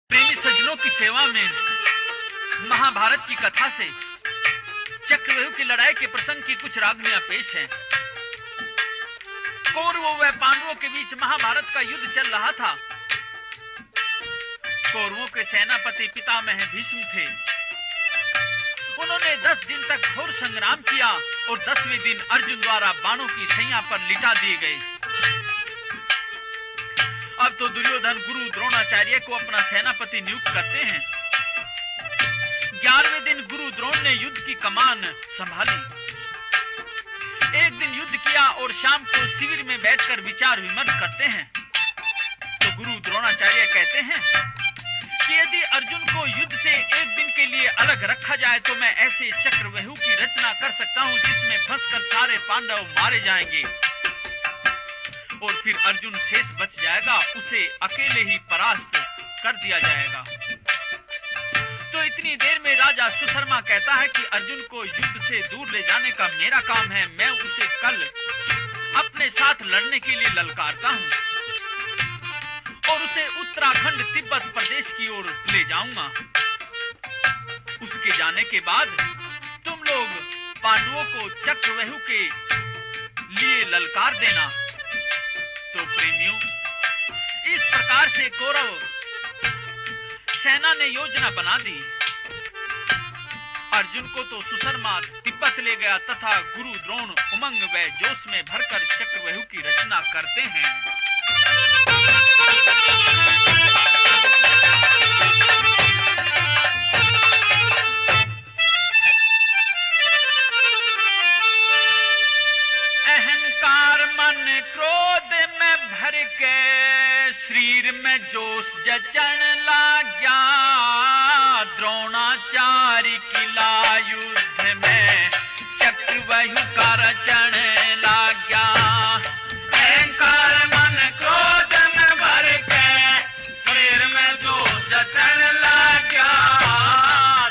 प्रेमी सज्जनों की सेवा में महाभारत की कथा से चक्रव्यूह की लड़ाई के प्रसंग की कुछ रागनियां पेश हैं। कौरवों व पांडवों के बीच महाभारत का युद्ध चल रहा था। कौरवों के सेनापति पितामह भीष्म थे। उन्होंने 10 दिन तक घोर संग्राम किया और 10वें दिन अर्जुन द्वारा बाणों की शैया पर लिटा दिए गए। अब तो दुर्योधन गुरु द्रोणाचार्य को अपना सेनापति नियुक्त करते हैं। 11वें दिन गुरु द्रोण ने युद्ध की कमान संभाली। एक दिन युद्ध किया और शाम को शिविर में बैठकर विचार विमर्श करते हैं। तो गुरु द्रोणाचार्य कहते हैं कि यदि अर्जुन को युद्ध से एक दिन के लिए अलग रखा जाए तो मैं ऐसे चक्रव्यूह की रचना कर सकता हूं जिसमें फंसकर सारे पांडव मारे जाएंगे और फिर अर्जुन शेष बच जाएगा, उसे अकेले ही परास्त कर दिया जाएगा। तो इतनी देर में राजा सुशर्मा कहता है कि अर्जुन को युद्ध से दूर ले जाने का मेरा काम है। मैं उसे कल अपने साथ लड़ने के लिए ललकारता हूं और उसे उत्तराखंड तिब्बत प्रदेश की ओर ले जाऊंगा। उसके जाने के बाद तुम लोग पांडवों को चक्रव्यूह के लिए ललकार देना। तो प्रेमियों, इस प्रकार से कौरव सेना ने योजना बना दी। अर्जुन को तो सुशर्मा तिब्बत ले गया तथा गुरु द्रोण उमंग व जोश में भरकर चक्रव्यूह की रचना करते हैं। अहंकार मन क्रोध में भर के शरीर में जोश जचन लाग्या। द्रोणाचार्य किला युद्ध में चक्रव्यूह का रचन लाग्या। अहंकार मन क्रोध में भर के शरीर में जोश जचन लाग्या।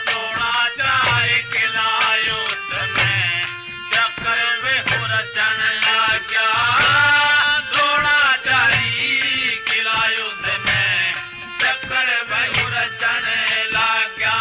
द्रोणाचार्य किला युद्ध में चक्रव्यूह रचन लाग्या। द्रोणाचार्य किला युद्ध में चक्रव्यूह रचन लाग्या।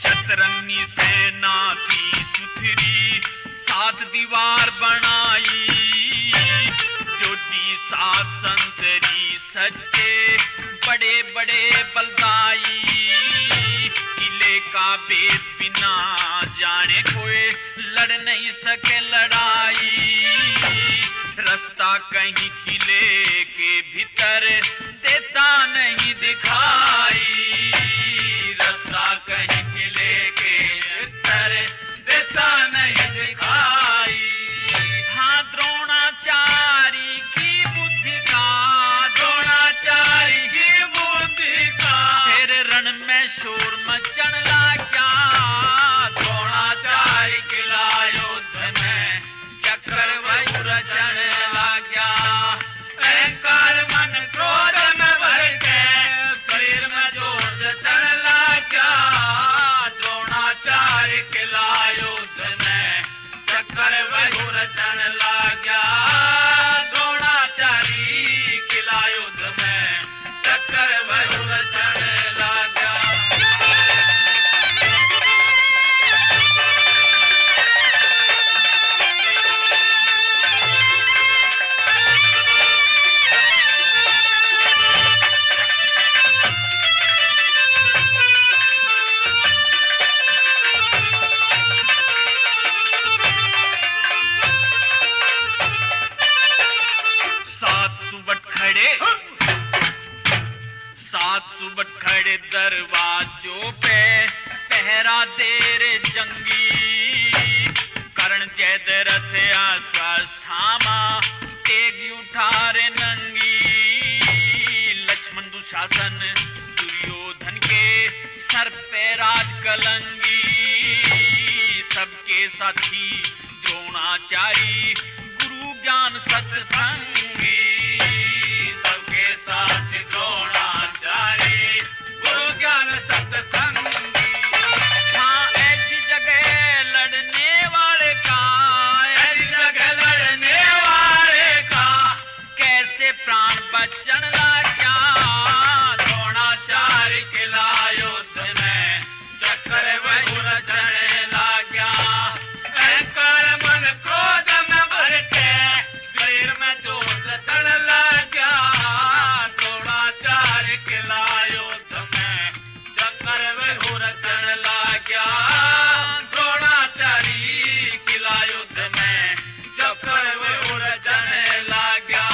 चतरंगी सेना की सुथरी 7 दीवार बनाई। जोड़ी 7 संतरी सच्चे बड़े बड़े बलदाई। किले का भेद बिना जाने कोई लड़ नहीं सके लड़ाई। रास्ता कहीं किले के भीतर देता नहीं दिखाई। रास्ता कहीं किले के भीतर देता नहीं दिखाई। हाँ, द्रोणाचार्य की बुद्धि का, द्रोणाचार्य की बुद्धि का फिर रण में शोर मचन लाग्या। द्रोणाचार्य किला युद्ध में चक्रव्यूह रचन लाग्या। अहंकार मन क्रोध में भर के शरीर में जोश जचन लाग्या। द्रोणाचार्य किला युद्ध में चक्रव्यूह रचन लाग्या। द्रोणाचार्य किला युद्ध में चक्रव्यूह रचन लाग्या। सात सुबह खड़े दरवाजों पे पहरा दे रे जंगी। कैद रथ अस्वस्थामा तेगी उठारे नंगी। लक्ष्मण दुशासन दुर्योधन के सर पे राज कलंगी। सबके साथी द्रोणाचारी गुरु ज्ञान सत्संगी। सबके साथी द्रोणाचारी गुरु ज्ञान सत्संगी। हाँ ऐसी जगह लड़ने वाले का, ऐसी जगह लड़ने वाले का कैसे प्राण बचन लाग्या। द्रोणाचार्य किला युद्ध में चक्कर वही रचने लाग्या। अहंकार मन क्रोध में भर के शरीर में जोश चढ़ लाग्या। द्रोणाचार्य किला युद्ध में चक्कर वही रचने लाग्या। द्रोणाचार्य किला युद्ध में चक्कर वही रचने लाग्या।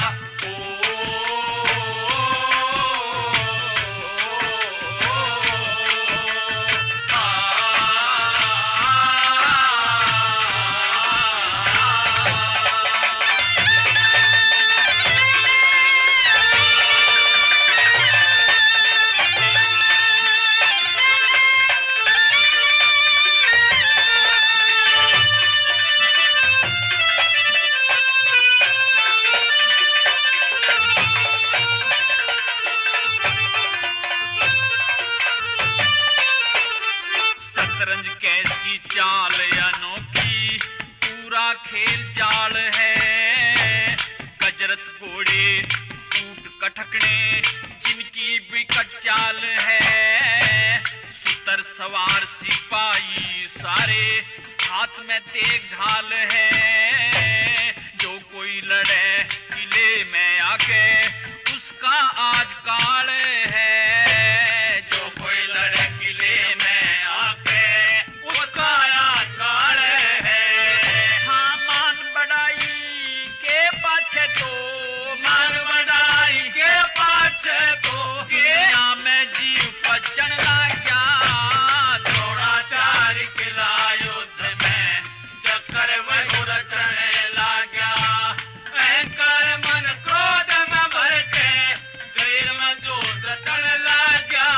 शतरंज कैसी चाल अनोखी पूरा खेल जाल है। गजरत घोड़े ऊंट कटकने जिनकी विकट चाल है। सुतर सवार सिपाही सारे हाथ में तेग ढाल है। जो कोई लड़े किले में आके उसका आज काल है। जो कोई लड़े किले में आके उसका आज काल है। हाँ मान बढ़ाई के पाछे तो, मान बढ़ाई के पाछे तो दुनिया में जीव बचन लाग्या। द्रोणाचार्य किला युद्ध में चक्कर वही रचने लाग्या। अहंकार मन क्रोध में भर के शरीर में जोश चढ़ लाग्या।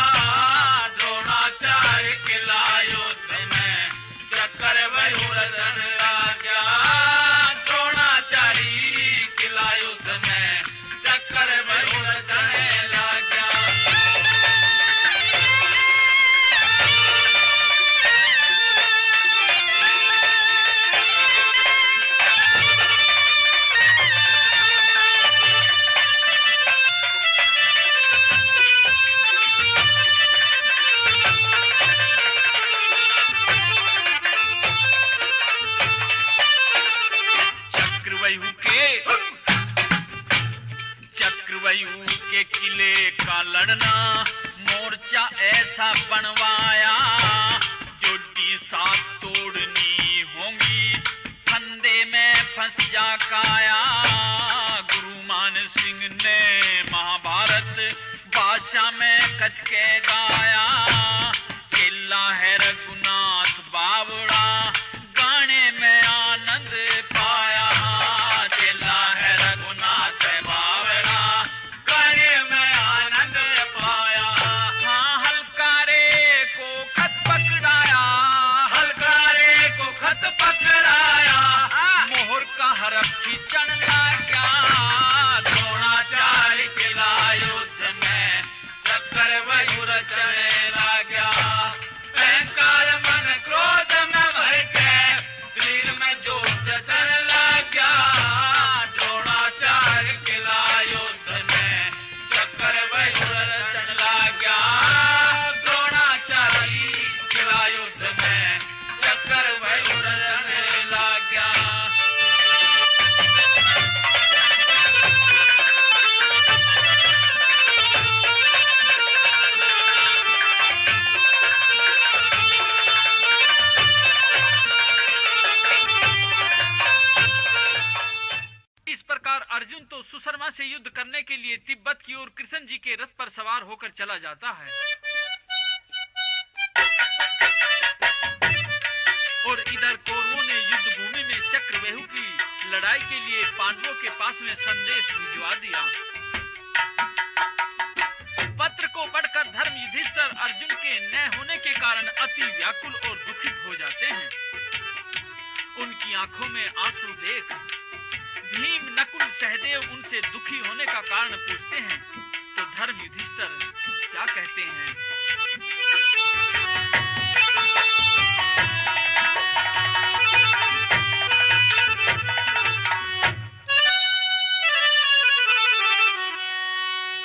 द्रोणाचार्य किला युद्ध में चक्कर वही रचने लाग्या। द्रोणाचार्य किला युद्ध में चक्कर वही रचने लाग्या। चक्रव्यूह के किले का लड़ना मोर्चा ऐसा बनवाया। जोड़ी साथ तोड़नी होंगी फंदे में फंस जा काया। गुरु मान सिंह ने महाभारत भाषा में कथ के गाया। चेला है रघुनाथ बावड़ा गाने में आनंद पाया। चेला है रघुनाथ बावड़ा गाने में आनंद पाया। हाँ हलकारे को खत पकड़ाया। हलकारे को खत पकड़ाया। मोहर का हरफ खींचन लाग्या। द्रोणाचार्य किला युद्ध में चक्कर वही रचने लाग्या। अहंकार मन क्रोध में भर के शरीर में जोश चढ़ लाग्या। द्रोणाचार्य किला युद्ध में चक्कर वही रचने लाग्या। द्रोणाचार्य किला युद्ध में चक्कर वही रचने लाग्या। इस प्रकार अर्जुन तो सुशर्मा से युद्ध करने के लिए तिब्बत की ओर कृष्ण जी के रथ पर सवार होकर चला जाता है। और इधर कौरवों ने युद्ध भूमि में चक्र चक्रव्यूह की लड़ाई के लिए पांडवों के पास में संदेश भिजवा दिया। पत्र को पढ़कर धर्म युधिष्ठिर अर्जुन के न होने के कारण अति व्याकुल और दुखित हो जाते हैं। उनकी आंखों में आंसू देख भीम, नकुल, सहदेव उनसे दुखी होने का कारण पूछते हैं तो धर्म युधिष्ठिर क्या कहते हैं?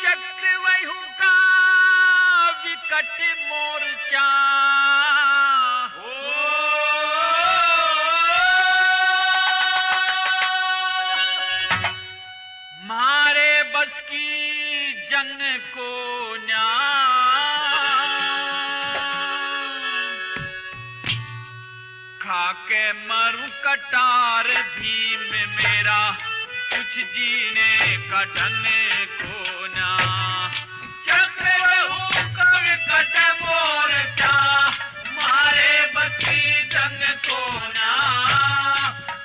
चक्रव्यूह का विकट मोर्चा मारे बस की जंग को न्या खाके मरूं कटार भीम मेरा कुछ जीने का ढंग को ना। चक्रव्यूह का विकट मोर्चा मारे बस की जंग को ना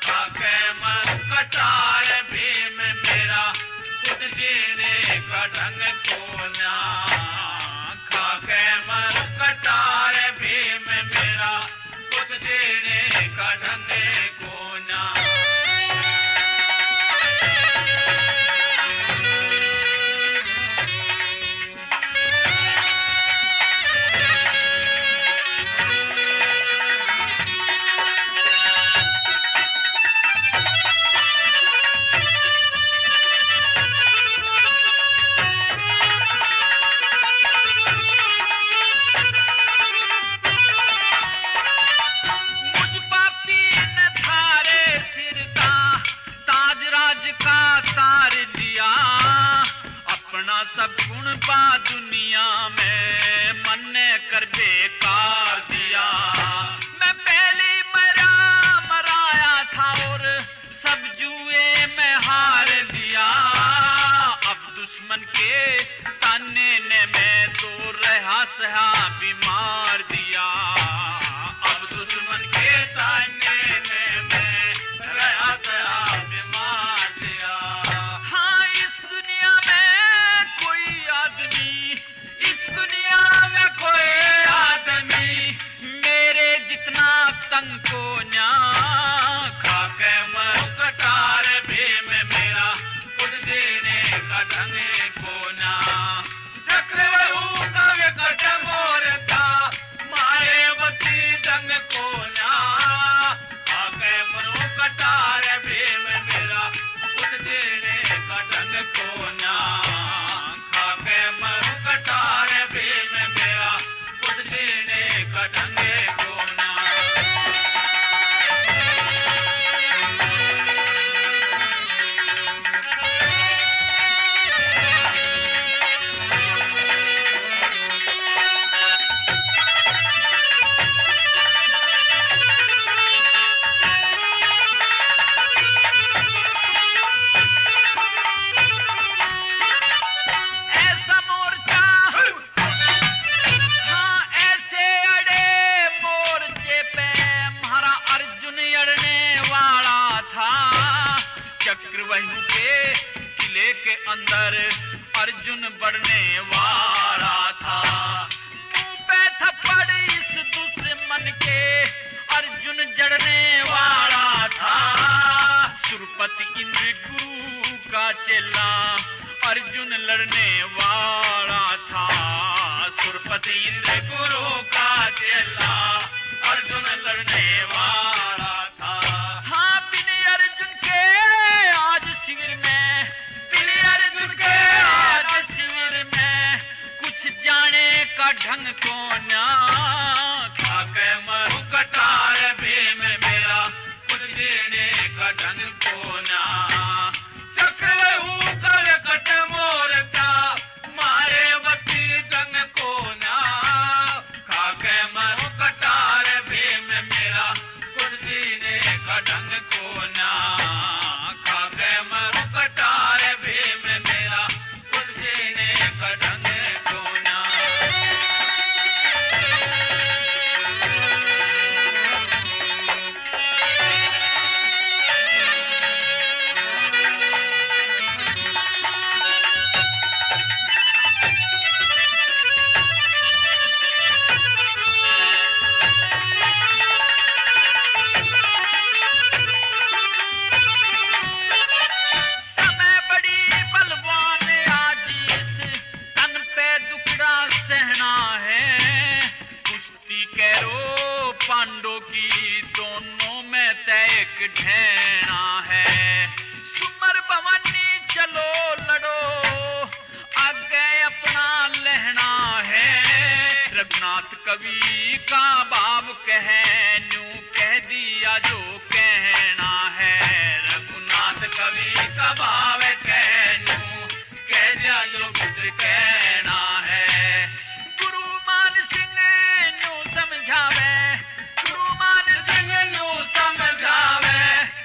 खाके मरूं कटार भीम मेरा कुछ जीने का ढंग को ना। खाके मरूं कटार भीम मेरा कुछ जीने का ढंग को ना। का तार लिया अपना सब गुण पा दुनिया में मन ने कर बेकार दिया। मैं पहले मराया था और सब जुए में हार लिया। अब दुश्मन के ताने ने मैं तो रहा सहा बीमार दिया। अब दुश्मन के ताने ने मैं रहा सहा बीमार दिया। हाँ इस दुनिया में कोई आदमी, इस दुनिया में कोई आदमी मेरे जितना तंग को न्या। खाके मरूं कटार भीम मेरा कुछ देने का ढंग को ना। चक्रव्यूह का विकट मोर्चा मारे बस्ती जंग को ना। खाके मरूं कटार भीम मेरा कुछ देने का ढंग को ना। खाके मरूं कटार भीम मेरा कुछ देने का ढंग को ना। चक्रव्यूह के किले के अंदर अर्जुन बढ़ने वाला था। मुंह पे थप्पड़ इस दुश्मन के अर्जुन जड़ने वाला था। सुरपति इंद्र गुरु का चेला अर्जुन लड़ने वाला था। सुरपति इंद्र गुरु का चेला अर्जुन लड़ने वाला था। हाँ बिना अर्जुन के आज शिविर में, बिना अर्जुन के आज शिविर में कुछ जाने का ढंग को ना। खाके मरूं कटार भीम मेरा कुछ देने का ढंग को ना। चक्रव्यूह का विकट मोर्चा मारे बस्ती जंग को ना। खाके मरूं कटार भीम मेरा कुछ देने का ढंग को ना। खाके मरूं कटार भीम मेरा कुछ देने का ढंग को ना। एक ढैना है। सुमर भवानी चलो लड़ो, आगे अपना लहना है। रघुनाथ कवि का बाब कहनू कह दिया जो कहना है। रघुनाथ कवि का भाव कहनू कह दिया जो कुछ कहना है। गुरु मान सिंह न्यू समझावे, गुरु मान सिंह न्यू समझावे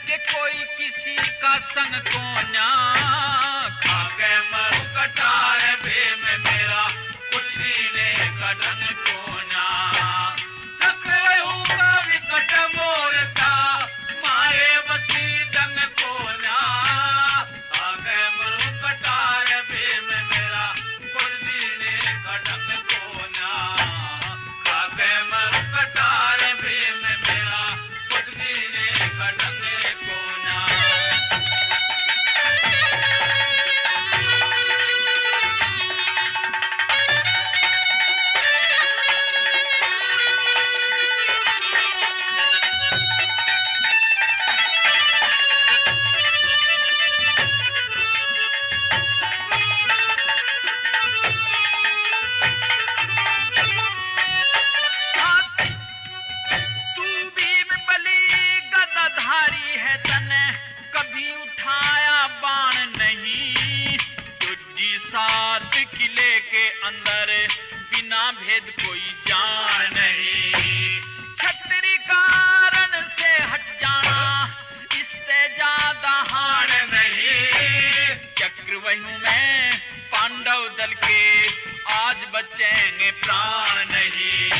कि कोई किसी का संग को ना खाके मरु कटार बे में मेरा कुछ दीने का ढंग को ना। चक्रव्यूह का विकट मोर्चा मारे बस्ती जंग को ना। खाके मरु कटार बे में मेरा कुछ दीने का ढंग को ना। खाके मरु कटार बे में मेरा कुछ दीने का ढंग को ना। सात किले के अंदर बिना भेद कोई जान नहीं। छतरी कारण से हट जाना इससे ज्यादा हार नहीं। चक्रव्यूह में पांडव दल के आज बचेंगे प्राण नहीं।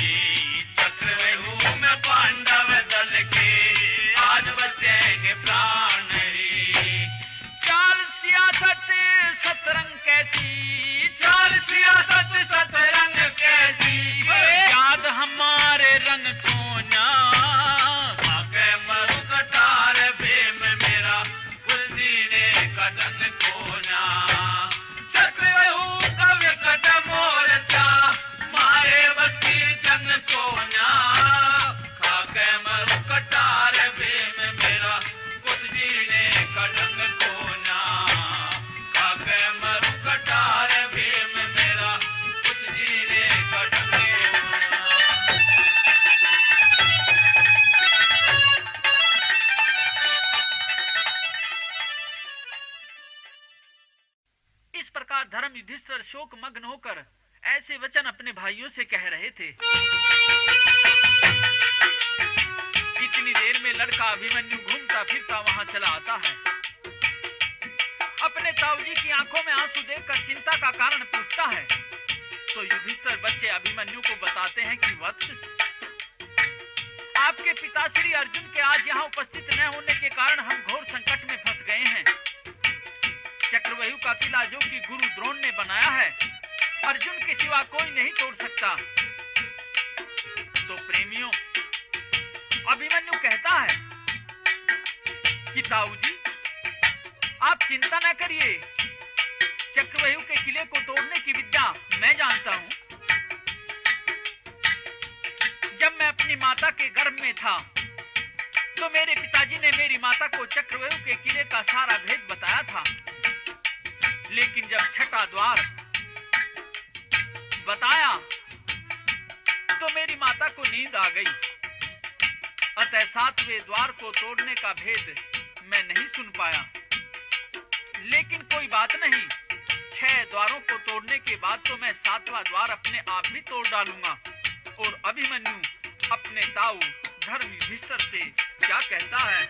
चक्रव्यूह में पांडव दल के आज बचेंगे प्राण नहीं। चाल सियासत सतरंग कैसी, चाल सियासत सतरंग कैसी, याद हमारे रंग को ना। आगे मरु कटार बे में मेरा कुछ दीने का ढंग को ना। चक्रव्यूह का विकट मोर्चा मारे बस की जंग को ना। आगे मरु कटार बे में मेरा कुछ दीने का ढंग को ना। मरु कटार बे में मेरा कुछ जीने का ढंग को ना। इस प्रकार धर्म युधिष्ठिर शोक मग्न होकर ऐसे वचन अपने भाइयों से कह रहे थे। इतनी देर में लड़का अभिमन्यु घूमता फिरता वहां चला आता है। अपने ताऊजी की आंखों में आंसू देखकर चिंता का कारण पूछता है तो युधिष्ठिर बच्चे अभिमन्यु को बताते हैं कि वत्स, आपके पिता श्री अर्जुन के आज यहाँ उपस्थित न होने के कारण हम घोर संकट में फंस गए हैं। चक्रव्यूह का किला जो कि गुरु द्रोण ने बनाया है अर्जुन के सिवा कोई नहीं तोड़ सकता। तो प्रेमियों, अभिमन्यु कहता है कि ताऊजी आप चिंता न करिए, चक्रव्यूह के किले को तोड़ने की विद्या मैं जानता हूं। जब मैं अपनी माता के गर्भ में था तो मेरे पिताजी ने मेरी माता को चक्रव्यूह के किले का सारा भेद बताया था। लेकिन जब छठा द्वार बताया तो मेरी माता को नींद आ गई। अतः सातवें द्वार को तोड़ने का भेद मैं नहीं सुन पाया। लेकिन कोई बात नहीं, 6 द्वारों को तोड़ने के बाद तो मैं 7वां द्वार अपने आप भी तोड़ डालूंगा। और अभिमन्यु अपने ताऊ धर्म युधिष्ठिर से क्या कहता है?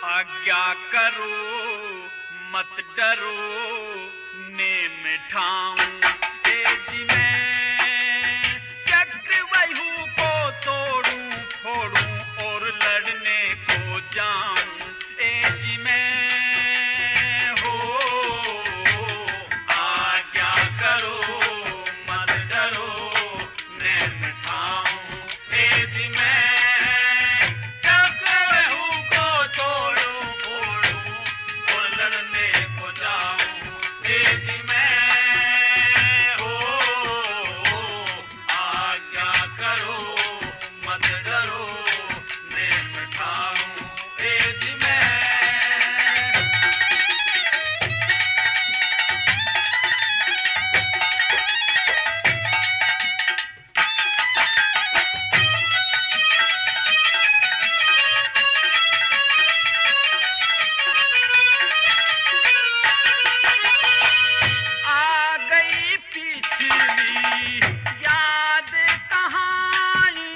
आज्ञा करो मत डरो नेम ठाऊं तेजी में, चक्रव्यूह को तोड़ूं फोड़ूं और लड़ने को जाऊं एजी में हो। आज्ञा करो मत डरो नेम ठाऊं तेजी में, डरो मैं बैठाऊं एज में। आ गई पिछली याद कहानी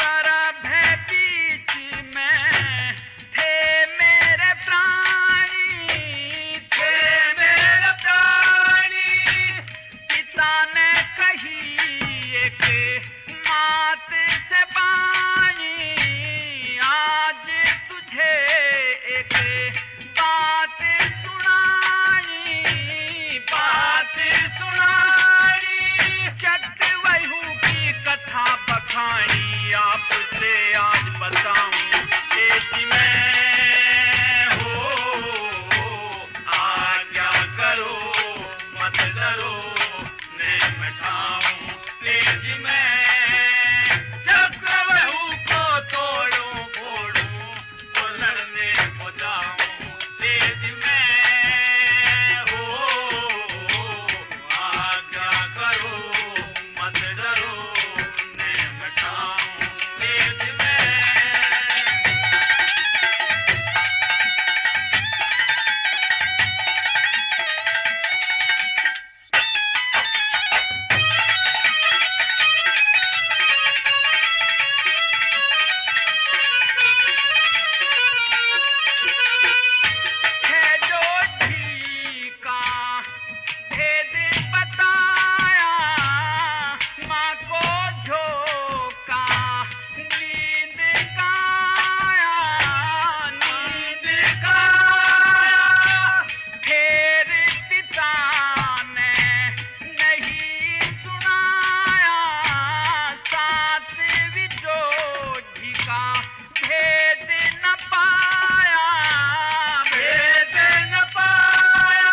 करब है बीच में थे मेरे प्राणी थे मेरे प्राणी। पिता ने कही एक मात से बानी आज तुझे एक बात सुनानी बात सुनानी। चक्रव्यूह की कथा बखानी आपसे आज बताऊं एज में हो आज्ञा करो मत डरो मैं बैठाऊं एज में। चक्रव्यूह को तोड़ूं फोड़ूं और लड़ने को जाऊं एज में हो आज्ञा करो मत डरो मैं बैठाऊं एज में। छेड़ोढ़ी का भेद बताया माँ को झोंका नींद का आया नींद का आया। फिर पिता ने नहीं सुनाया सातवीं डोढ़ी का भेद न पाया भेद न पाया।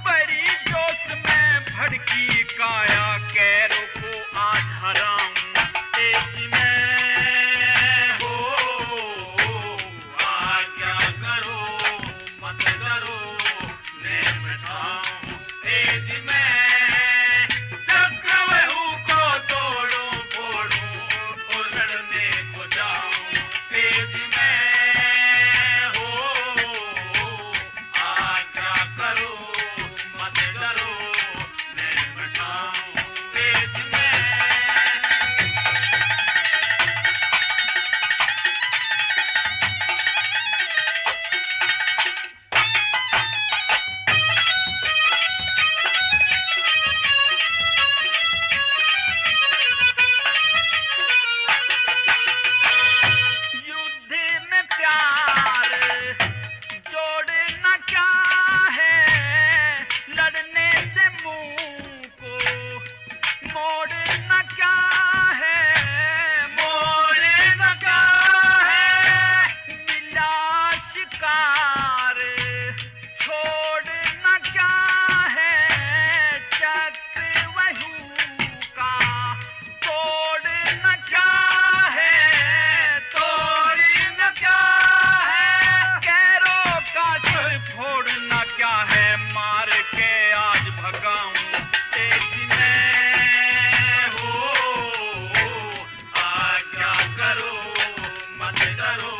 बड़ी जोश में भड़की काया कैरों को आज हराऊं एज में हो आज्ञा करो मत डरो मैं बैठाऊं एज में। चक्रव्यूह को तोड़ूं फोड़ूं और लड़ने को जाऊं एज में हो आज्ञा करो मत डरो मैं बैठाऊं एज में। युद्ध में प्यार जोड़ना क्या है लड़ने से मुंह को मोड़ना क्या है मोड़ना क्या है। मिला शिकार छोड़ना क्या है चक्रव्यूह का तोड़ना क्या है तोड़ना क्या है। कैरों का सिर फोड़ना क्या है मार के आज भगाऊं एज में हो आज्ञा करो मत डरो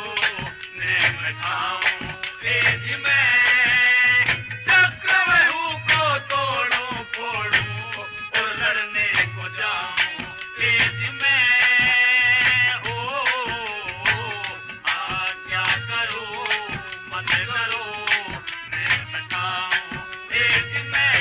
मैं बैठाऊं एज में। चक्रव्यूह को तोड़ूं फोड़ूं और लड़ने को जाऊं एज में हो आज्ञा करो मत डरो मैं बैठाऊं एज में।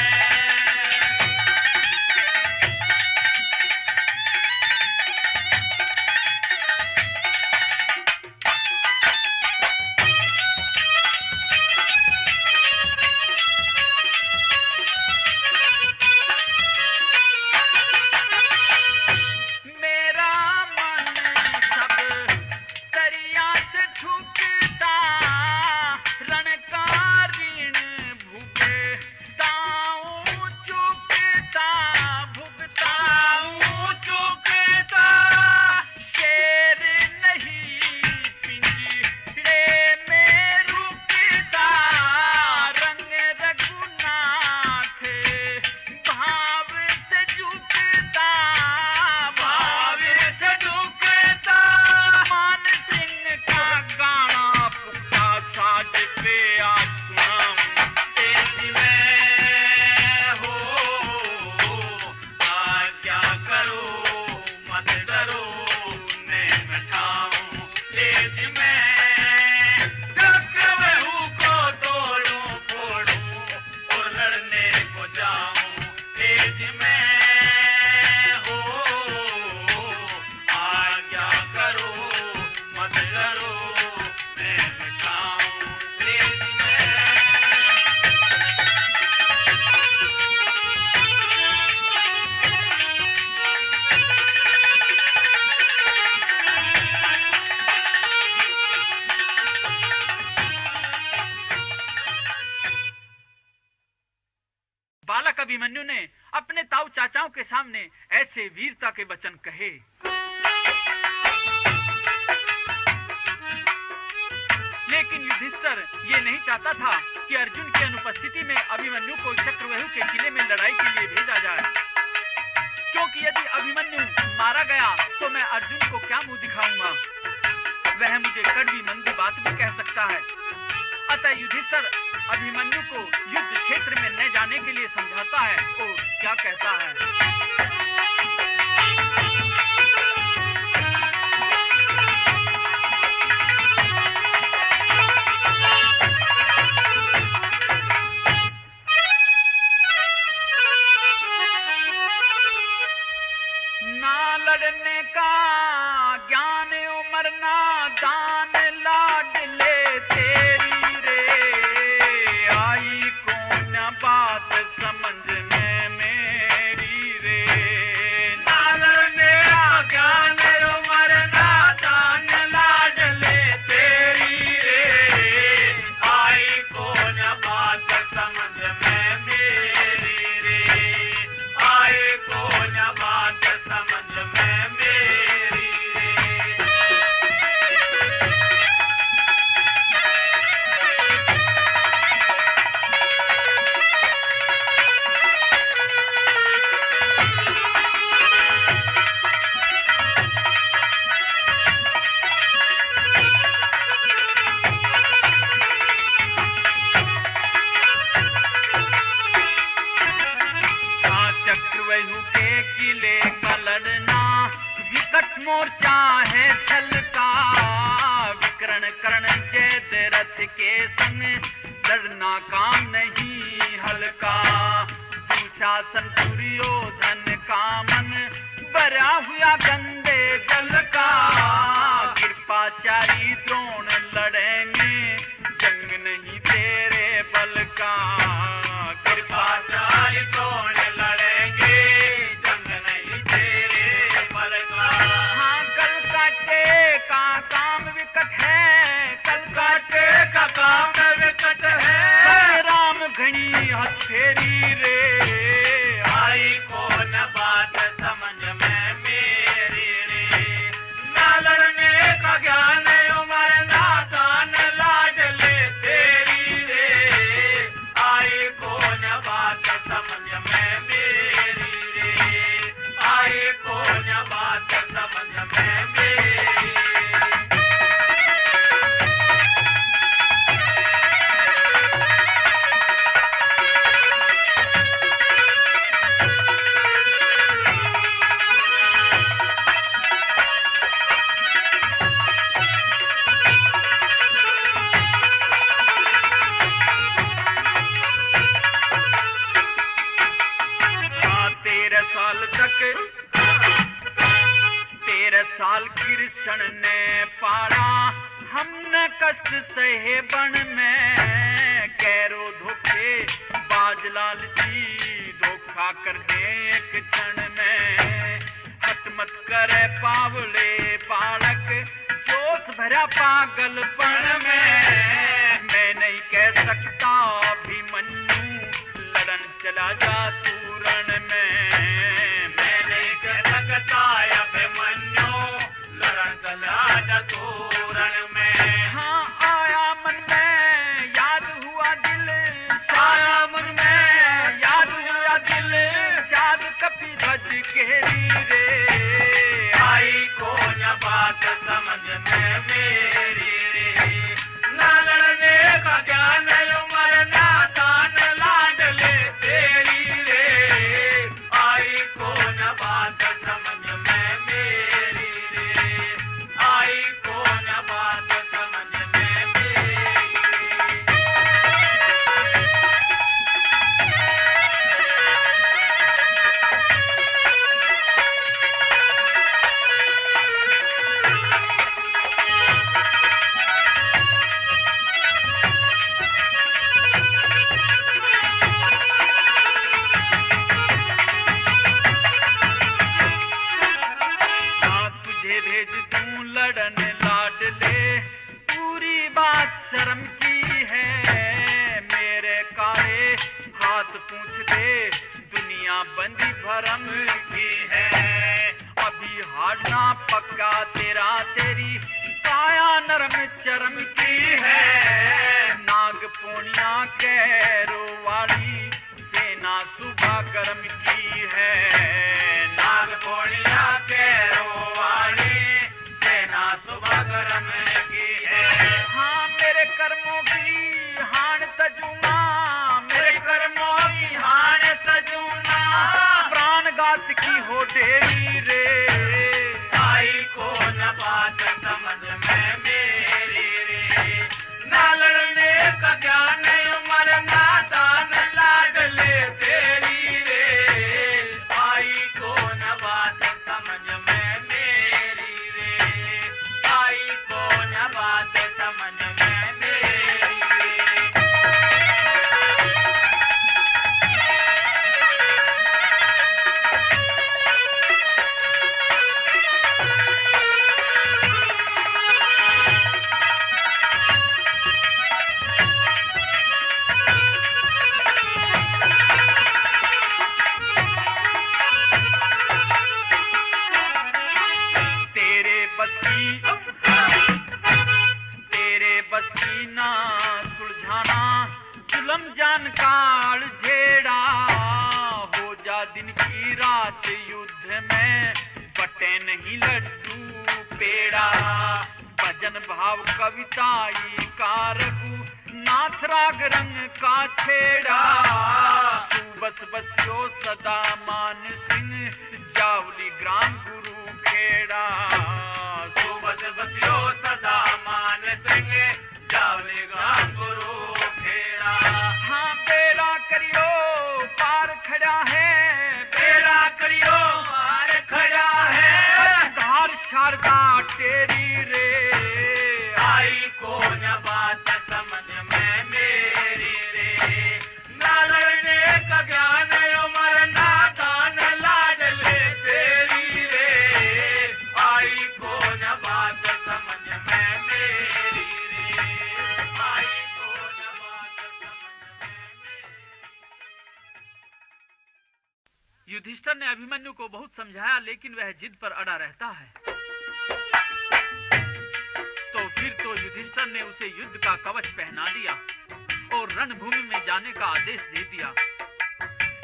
अभिमन्यु ने अपने ताऊ चाचाओं के सामने ऐसे वीरता के वचन कहे। लेकिन युधिष्ठिर ये नहीं चाहता था कि अर्जुन की अनुपस्थिति में अभिमन्यु को चक्रव्यूह के किले में लड़ाई के लिए भेजा जाए, क्योंकि यदि अभिमन्यु मारा गया तो मैं अर्जुन को क्या मुंह दिखाऊंगा, वह मुझे कड़वी मंदी बात भी कह सकता है। अतः युधिष्ठिर अभिमन्यु को युद्ध क्षेत्र में न जाने के लिए समझाता है और क्या कहता है। ना लड़ने का ज्ञान उमर ना दान लाडले तेरी रे, आई कौन बात समझ में मेरी रे। ना लड़ने का ज्ञान उमर ना दान लाडले तेरी रे, आई कौन बात समझ में मेरी रे, आई कौन बात समझ में मेरी रे। चक्रव्यूह के किले का लड़ना विकट मोर्चा है छलका, विकर्ण कर्ण जय रथ के संग लड़ना काम नहीं हल्का। दुशासन दुर्योधन का मन भरा हुआ गंदे जल का, कृपाचारी द्रोण लड़ेंगे जंग नहीं तेरे बल का, कृपाचारी द्रोण लड़ेंगे जंग नहीं तेरे बल का। हाँ कल काटे का काम विकट है, कल काटे का काम विकट है, संग्राम घनी हथेली रे, आई कौन बात समझ में मेरी रे। ना लड़ने का ज्ञान उमर ना दान लाडले तेरी रे, आई कौन बात समझ में मेरी रे, आई कौन बात समझ में मेरी। साल तक 13 साल कृष्ण ने पाला, हमने कष्ट सहे बन में, कैरो धोखे बाज लालची धोखा कर दे एक क्षण में। हट मत करे पावले बालक जोश भरा पागलपन में, मैं नहीं कह सकता अभिमन्यु लड़न चला जा तू रण में, मैं नहीं कह सकता अभिमन्यु लड़न चला जा तू रण में। हाँ आया मन में याद हुआ दिल, आया मन में याद हुआ दिल, शाद कपी ध्वज केरी रे, आई कौन बात समझ में मेरी रे। ना लड़ने का ज्ञान उमर ना दान लाडले तेरी रे, आई कौन बात समझ में मेरी रे, आई कौन बात समझ में मेरी। भेज दूं लड़न लाडले, पूरी बात शर्म की है, मेरे काले हाथ पूछ दे दुनिया बंदी भरम की है। अभी हारना पक्का तेरा, तेरी काया नरम चरम की है। नाग पूर्णिया कैरो वाली सेना सुबह कर्म की है। नाग पूर्णिया कैरो वाली सेना सुबह कर्म की है। हाँ मेरे कर्मों की हान तजूना, मेरे कर्मों की हान तजूना, प्राणघात की हो डेरी रे। आई को न बात समझ में मेरी रे, ना लड़ने का ज्ञान उमर नादान लाडले तेरी रे। आई को न बात समझ में मेरी रे, आई को न बात समझ में मेरी रे। तेरे बस की ना सुलझाना जुलम जान काल झेड़ा। हो जा दिन की रात युद्ध में बटे नहीं लड्डू पेड़ा। भजन भाव कविताई कारकू नाथ राग रंग का छेड़ा। सुबस बसियो सदा मान सिंह जावली ग्राम गुरु खेड़ा। सुबस बसियो सदा मान सिंह जावली ग्राम गुरु खेड़ा। हाँ बेड़ा करियो पार खड़ा है, बेड़ा करियो पार खड़ा है। धार शारदा तेरी रे, आई को न बात समझ में मेरी रे। ना लड़ने का ज्ञान उमर नादान लाडले तेरी रे। आई को न बात समझ में मेरी रे, आई को न बात समझ में मेरी। युधिष्ठिर ने अभिमन्यु को बहुत समझाया, लेकिन वह जिद पर अड़ा रहता है। तो फिर तो युधिष्ठिर ने उसे युद्ध का कवच पहना दिया और रणभूमि में जाने का आदेश दे दिया।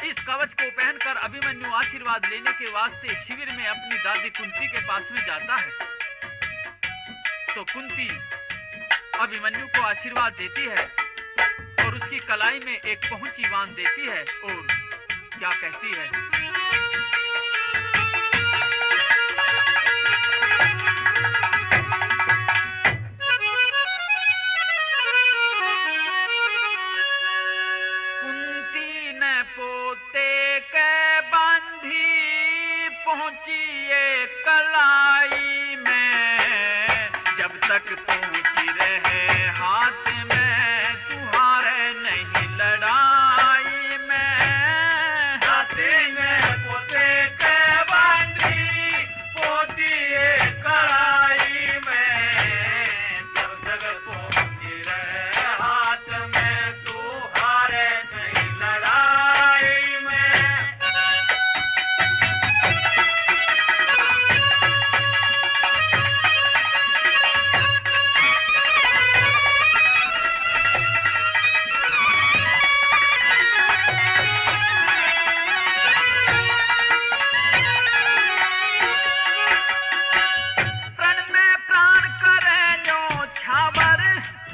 इस कवच को पहनकर अभिमन्यु आशीर्वाद लेने के वास्ते शिविर में अपनी दादी कुंती के पास में जाता है। तो कुंती अभिमन्यु को आशीर्वाद देती है और उसकी कलाई में एक पहुंची बांध देती है और क्या कहती है। पोते के बांधी पहुंचिए कलाई में, जब तक पहुंची रहे हाथ में तुहारे नहीं लड़ाई में। हाथी में पोते के बांधी पहुंचिए कलाई में, जब तक पहुंची रहे हाथ में तुहारे नहीं लड़ाई में।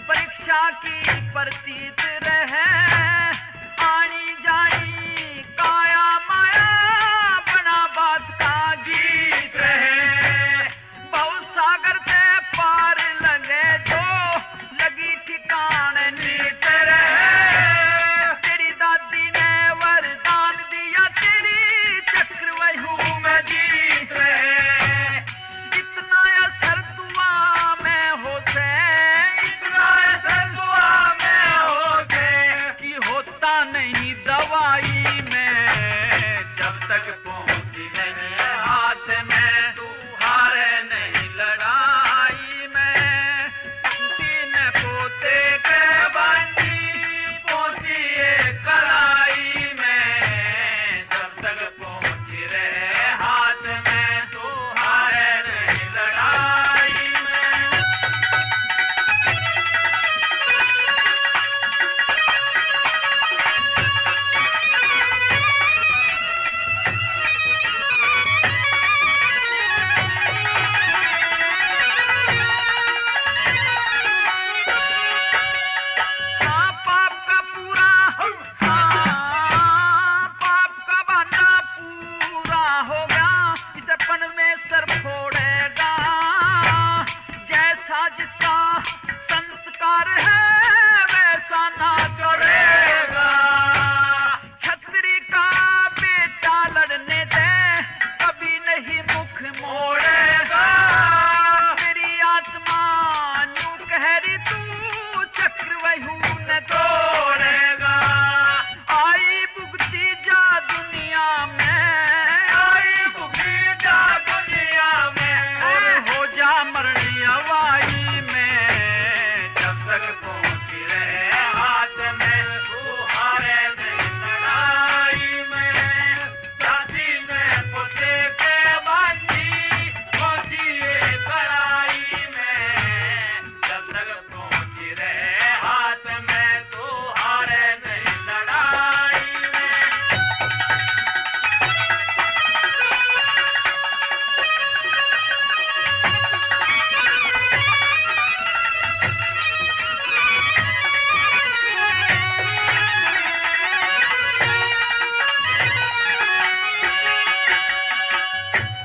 परीक्षा की प्रतीत रहे, आनी जानी काया माया बना बात का गीत रहे। बहु सागर के पार लगे जो लगी ठिकान नीत रहे। तेरी दादी ने वरदान दिया, तेरी चक्रव्यूह में जीत रहे। इतना असर दुआ में हो से, कि हो जैसा जिसका संस्कार है वैसा ना करेगा। छतरी का बेटा लड़ने दे कभी नहीं मुख मोड़ेगा। तेरी आत्मा न्यू कह रही तू चक्रव्यूह न तोड़ेगा। आई भुगती जा दुनिया में, आई भुगती जा दुनिया में, और हो जा मरनी हवाई में। जब तक पहुंची रहे हाथ में तू हारे नहीं लड़ाई में। दादी में पोते के बांधी पहुंची ये कड़ाई में। जब तक पहुंची रहे हाथ में तू हारे नहीं लड़ाई में।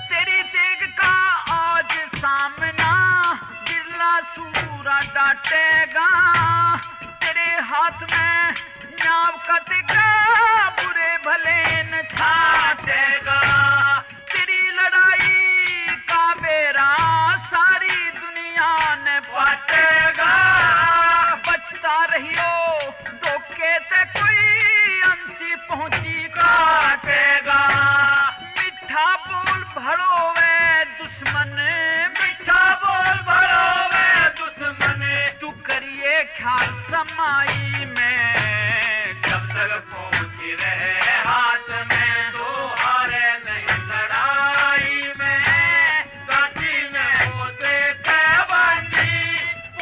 तेरी तेग का आज सामना बिरला सूरा डांटेगा। तेरे हाथ में न्याव कटेगा बुरे भले न छाटेगा। तेरी लड़ाई का बेरा सारी दुनिया ने पाटेगा। बचता रहियो धोखे ते कोई अंशी पहुंची काटेगा। मिठा बोल भरो वे दुश्मन, मिठा बोल भरो वे दुश्मन, तू करिए ख्याल समाई में। जब तक पहुंची रहे हाथ में तो हारे नहीं लड़ाई में। काठी में होते के बांधी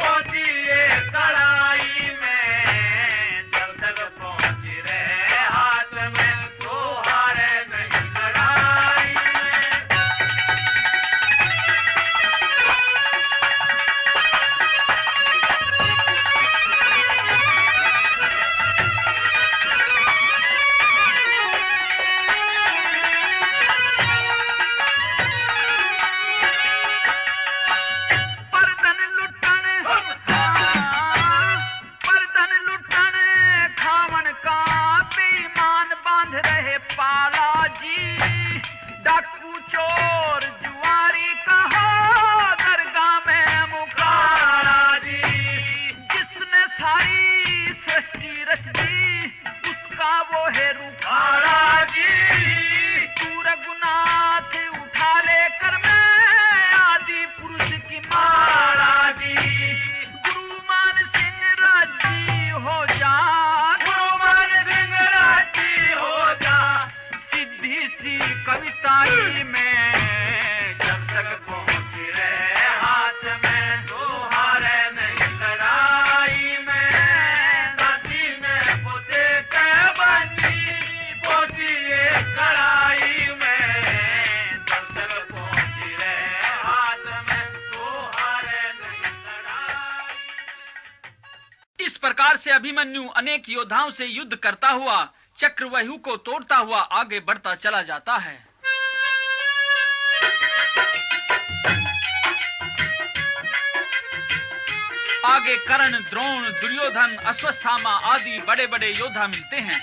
पहुंची ये कड़ाई में। जब तक पहुंची रहे हाथ में तो हारे नहीं लड़ाई में। परदन लुटन, परदन लुटन खावन का बेईमान बांध रहे पाला जी। डाकू चोर जुआरी का हो दरगाह में मुकारा जी। जिसने सारी सृष्टि रच दी उसका वो है रुखाड़ा जी। तू रघुनाथ उठा लेकर मैं आदि पुरुष की मारा जी। गुरु मान सिंह राजी हो जा, गुरु मान सिंह राजी हो जा। सीधी सी कविताई में जब तक पहुंची रहे हाथ में तो हारे नहीं लड़ाई में। दादी में पोते के बांधी पहुंची ये कड़ाई में। जब तक पहुंची रहे हाथ में तो हारे नहीं लड़ाई। इस प्रकार से अभिमन्यु अनेक योद्धाओं से युद्ध करता हुआ चक्रव्यूह को तोड़ता हुआ आगे बढ़ता चला जाता है। आगे कर्ण, द्रोण, दुर्योधन, अश्वत्थामा आदि बड़े बड़े योद्धा मिलते हैं।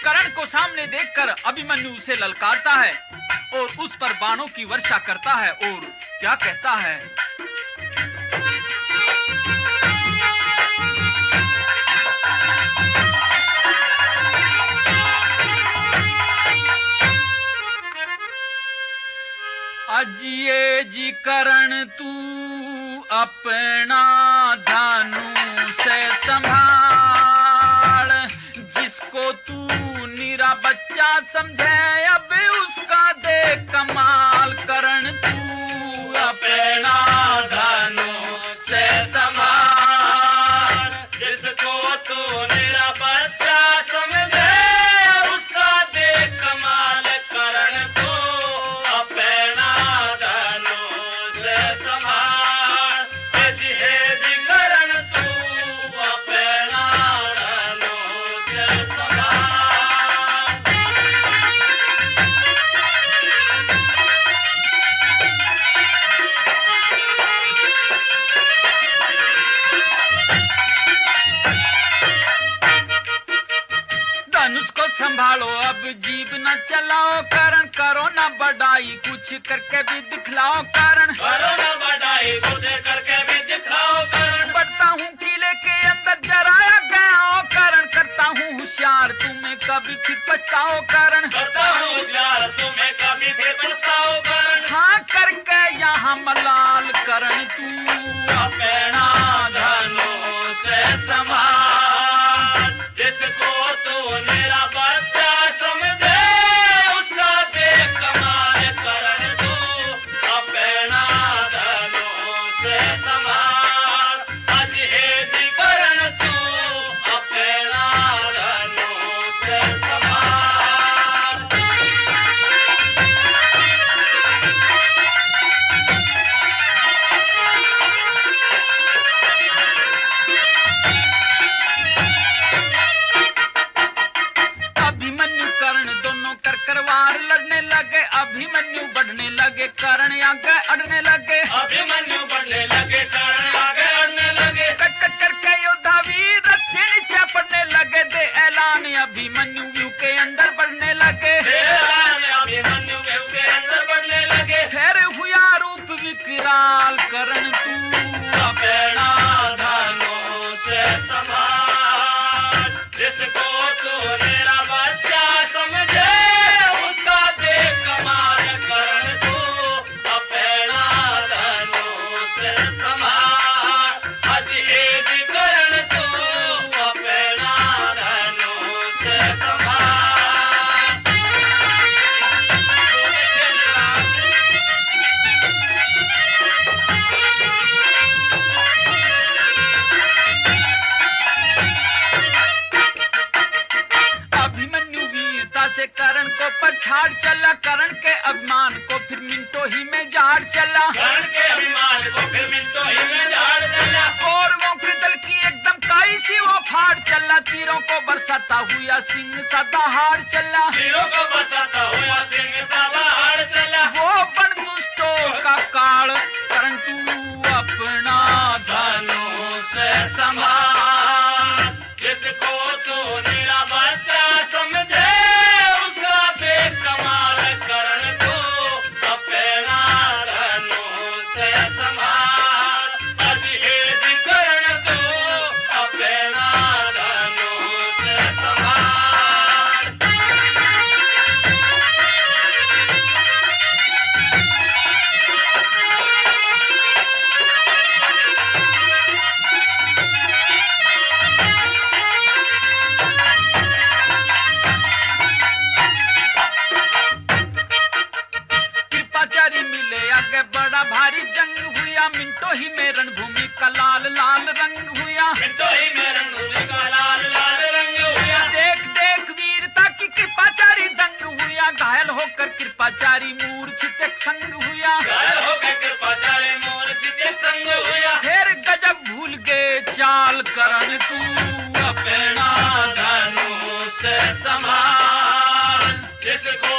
कर्ण को सामने देखकर अभिमन्यु उसे ललकारता है और उस पर बाणों की वर्षा करता है और क्या कहता है। अजिए जी करण तू अपना धनु से संभाल। जिसको तू निरा बच्चा समझे अब उसका दे कमाल। करण तू अपना धनु से संभाल। जिसको तू निरा बच्चा समझे उसका दे कमाल। करण तू अपना धनु से संभाल। हेदी करण तू अपना धनु से संभाल। संभालो अब जीभ न चलाओ करण, करो ना बढ़ाई कुछ करके भी दिखलाओ करण, करो ना बढ़ाई कुछ करके भी दिखलाओ करण। बढ़ता हूँ किले के अंदर जराया गया करण, करता हूँ होशियार तुम्हें कभी फिर पछताओ करण, करता हूँ होशियार तुम्हें कभी फिर पछताओ करण। हाँ करके यहाँ मलाल करण तू अपना धनों से संभाल, जिसको तू मेरा बच्चा समझे उसका देख कमाल करण तू। अपना धनों से संभाल, अजहेज करण तू। अपना धनों से संभाल। अभिमन्यु कर्ण दोनों कर करवार लड़ने लगे, अभिमन्यु बढ़ने लगे कर्ण आगे अड़ने लगे, अभिमन्यु बढ़ने लगे कर्ण आगे अड़ने लगे। कट कट करके योद्धा वीर रथ से नीचे पड़ने लगे, दे ऐलान अभिमन्यु व्यू के अंदर बढ़ने लगे, अभिमन्यु व्यू के अंदर बढ़ने लगे। फिर हुआ रूप विकराल कर्ण तू अपना धनों से संभाल, जिसको तू मेरा बच्चा समझे उसका देख कमाल करण तू। अपना धनों से संभाल, अजहेज करण तू। अपना धनों से संभाल। अभिमन्यु वीरता से कर्ण को पछाड़ चला, कर्ण के अभिमान को फिर मिनटों ही में झाड़ चला, कर्ण के अभिमान को फिर मिनटों ही में झाड़ चला। और वो के दल की एकदम काई सी वो फाड़ चला, तीरों को बरसाता हुआ सिंह सदा हार चला, तीरों को बरसाता हुआ सिंह सदा हार चला। वो बन दुष्टों का काल कर्ण तू अपना धनों से संभाल, जिसको तू मेरा बच्चा समझे उसका देख कमाल करण तू। अपना धनों से संभाल, अजहेज करण तू। अपना धनों से संभाल। कृपाचारी मिले आगे बड़ा भारी जंग हुआ, मिनटों ही में रणभूमि का लाल लाल रंग हुआ, मिनटों ही में रणभूमि का लाल लाल रंग हुआ। देख देख वीरता की कृपाचारी दंग हुआ, घायल होकर कृपाचारी मूर्छित एक संग हुआ, घायल होकर कृपाचार्य मूर्छित एक संग हुआ। फिर गजब भूल गए चाल करण तू अपना धनों से संभाल, जिसको